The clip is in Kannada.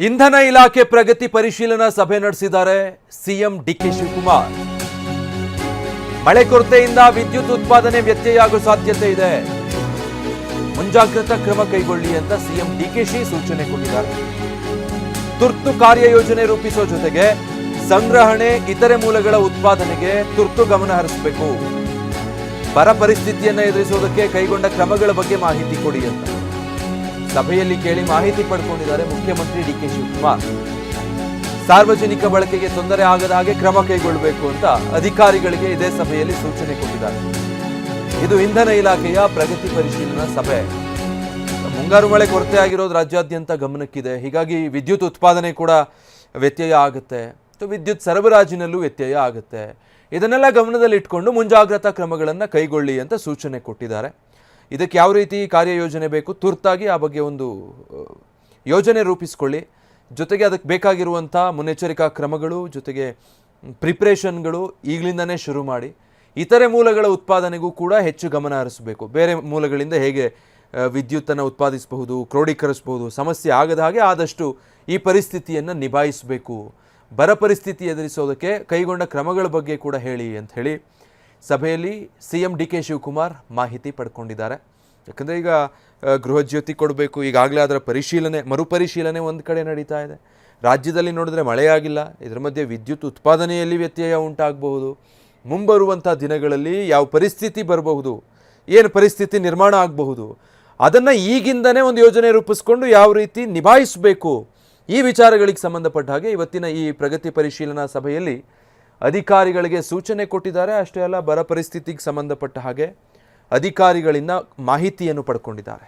ಇಂಧನ ಇಲಾಖೆ ಪ್ರಗತಿ ಪರಿಶೀಲನಾ ಸಭೆ ನಡೆಸಿದ್ದಾರೆ ಸಿಎಂ ಡಿಕೆ ಶಿವಕುಮಾರ್. ಮಳೆ ಕೊರತೆಯಿಂದ ವಿದ್ಯುತ್ ಉತ್ಪಾದನೆ ವ್ಯತ್ಯಯ ಆಗೋ ಸಾಧ್ಯತೆ ಇದೆ. ಮುಂಜಾಗ್ರತಾ ಕ್ರಮ ಕೈಗೊಳ್ಳಿ ಅಂತ ಸಿಎಂ ಡಿಕೆಶಿ ಸೂಚನೆ ಕೊಟ್ಟಿದ್ದಾರೆ. ತುರ್ತು ಕಾರ್ಯಯೋಜನೆ ರೂಪಿಸೋ ಜೊತೆಗೆ ಸಂಗ್ರಹಣೆ, ಇತರೆ ಮೂಲಗಳ ಉತ್ಪಾದನೆಗೆ ತುರ್ತು ಗಮನ ಹರಿಸಬೇಕು. ಬರ ಪರಿಸ್ಥಿತಿಯನ್ನು ಎದುರಿಸುವುದಕ್ಕೆ ಕೈಗೊಂಡ ಕ್ರಮಗಳ ಬಗ್ಗೆ ಮಾಹಿತಿ ಕೊಡಿ ಅಂತ ಸಭೆಯಲ್ಲಿ ಕೇಳಿ ಮಾಹಿತಿ ಪಡ್ಕೊಂಡಿದ್ದಾರೆ ಮುಖ್ಯಮಂತ್ರಿ ಡಿಕೆ ಶಿವಕುಮಾರ್. ಸಾರ್ವಜನಿಕ ಬಳಕೆಗೆ ತೊಂದರೆ ಆಗದ ಹಾಗೆ ಕ್ರಮ ಕೈಗೊಳ್ಳಬೇಕು ಅಂತ ಅಧಿಕಾರಿಗಳಿಗೆ ಇದೇ ಸಭೆಯಲ್ಲಿ ಸೂಚನೆ ಕೊಟ್ಟಿದ್ದಾರೆ. ಇದು ಇಂಧನ ಇಲಾಖೆಯ ಪ್ರಗತಿ ಪರಿಶೀಲನಾ ಸಭೆ. ಮುಂಗಾರು ಮಳೆ ಕೊರತೆ ಆಗಿರೋದು ರಾಜ್ಯಾದ್ಯಂತ ಗಮನಕ್ಕಿದೆ. ಹೀಗಾಗಿ ವಿದ್ಯುತ್ ಉತ್ಪಾದನೆ ಕೂಡ ವ್ಯತ್ಯಯ ಆಗುತ್ತೆ, ವಿದ್ಯುತ್ ಸರಬರಾಜಿನಲ್ಲೂ ವ್ಯತ್ಯಯ ಆಗುತ್ತೆ. ಇದನ್ನೆಲ್ಲ ಗಮನದಲ್ಲಿಟ್ಕೊಂಡು ಮುಂಜಾಗ್ರತಾ ಕ್ರಮಗಳನ್ನು ಕೈಗೊಳ್ಳಿ ಅಂತ ಸೂಚನೆ ಕೊಟ್ಟಿದ್ದಾರೆ. ಇದಕ್ಕೆ ಯಾವ ರೀತಿ ಕಾರ್ಯಯೋಜನೆ ಬೇಕು, ತುರ್ತಾಗಿ ಆ ಬಗ್ಗೆ ಒಂದು ಯೋಜನೆ ರೂಪಿಸ್ಕೊಳ್ಳಿ. ಜೊತೆಗೆ ಅದಕ್ಕೆ ಬೇಕಾಗಿರುವಂಥ ಮುನ್ನೆಚ್ಚರಿಕಾ ಕ್ರಮಗಳು, ಜೊತೆಗೆ ಪ್ರಿಪ್ರೇಷನ್ಗಳು ಈಗಲಿಂದನೇ ಶುರು ಮಾಡಿ. ಇತರೆ ಮೂಲಗಳ ಉತ್ಪಾದನೆಗೂ ಕೂಡ ಹೆಚ್ಚು ಗಮನ ಹರಿಸಬೇಕು. ಬೇರೆ ಮೂಲಗಳಿಂದ ಹೇಗೆ ವಿದ್ಯುತ್ತನ್ನು ಉತ್ಪಾದಿಸಬಹುದು, ಕ್ರೋಢೀಕರಿಸಬಹುದು, ಸಮಸ್ಯೆ ಆಗದ ಹಾಗೆ ಆದಷ್ಟು ಈ ಪರಿಸ್ಥಿತಿಯನ್ನು ನಿಭಾಯಿಸಬೇಕು. ಬರ ಪರಿಸ್ಥಿತಿ ಎದುರಿಸೋದಕ್ಕೆ ಕೈಗೊಂಡ ಕ್ರಮಗಳ ಬಗ್ಗೆ ಕೂಡ ಹೇಳಿ ಅಂತ ಹೇಳಿ ಸಭೆಯಲ್ಲಿ ಸಿಎಂ ಡಿಕೆ ಶಿವಕುಮಾರ್ ಮಾಹಿತಿ ಪಡ್ಕೊಂಡಿದ್ದಾರೆ. ಯಾಕಂದರೆ ಈಗ ಗೃಹಜ್ಯೋತಿ ಕೊಡಬೇಕು, ಈಗಾಗಲೇ ಅದರ ಮರುಪರಿಶೀಲನೆ ಒಂದು ಕಡೆ ನಡೀತಾ ಇದೆ. ರಾಜ್ಯದಲ್ಲಿ ನೋಡಿದ್ರೆ ಮಳೆಯಾಗಿಲ್ಲ, ಇದರ ಮಧ್ಯೆ ವಿದ್ಯುತ್ ಉತ್ಪಾದನೆಯಲ್ಲಿ ವ್ಯತ್ಯಯ ಉಂಟಾಗಬಹುದು. ಮುಂಬರುವಂಥ ದಿನಗಳಲ್ಲಿ ಯಾವ ಪರಿಸ್ಥಿತಿ ಬರಬಹುದು, ಏನು ಪರಿಸ್ಥಿತಿ ನಿರ್ಮಾಣ ಆಗಬಹುದು, ಅದನ್ನು ಈಗಿಂದನೇ ಒಂದು ಯೋಜನೆ ರೂಪಿಸ್ಕೊಂಡು ಯಾವ ರೀತಿ ನಿಭಾಯಿಸಬೇಕು, ಈ ವಿಚಾರಗಳಿಗೆ ಸಂಬಂಧಪಟ್ಟ ಹಾಗೆ ಇವತ್ತಿನ ಈ ಪ್ರಗತಿ ಪರಿಶೀಲನಾ ಸಭೆಯಲ್ಲಿ ಅಧಿಕಾರಿಗಳಿಗೆ ಸೂಚನೆ ಕೊಟ್ಟಿದ್ದಾರೆ. ಅಷ್ಟೇ ಅಲ್ಲ, ಬರ ಪರಿಸ್ಥಿತಿಗೆ ಸಂಬಂಧಪಟ್ಟ ಹಾಗೆ ಅಧಿಕಾರಿಗಳಿಂದ ಮಾಹಿತಿಯನ್ನು ಪಡ್ಕೊಂಡಿದ್ದಾರೆ.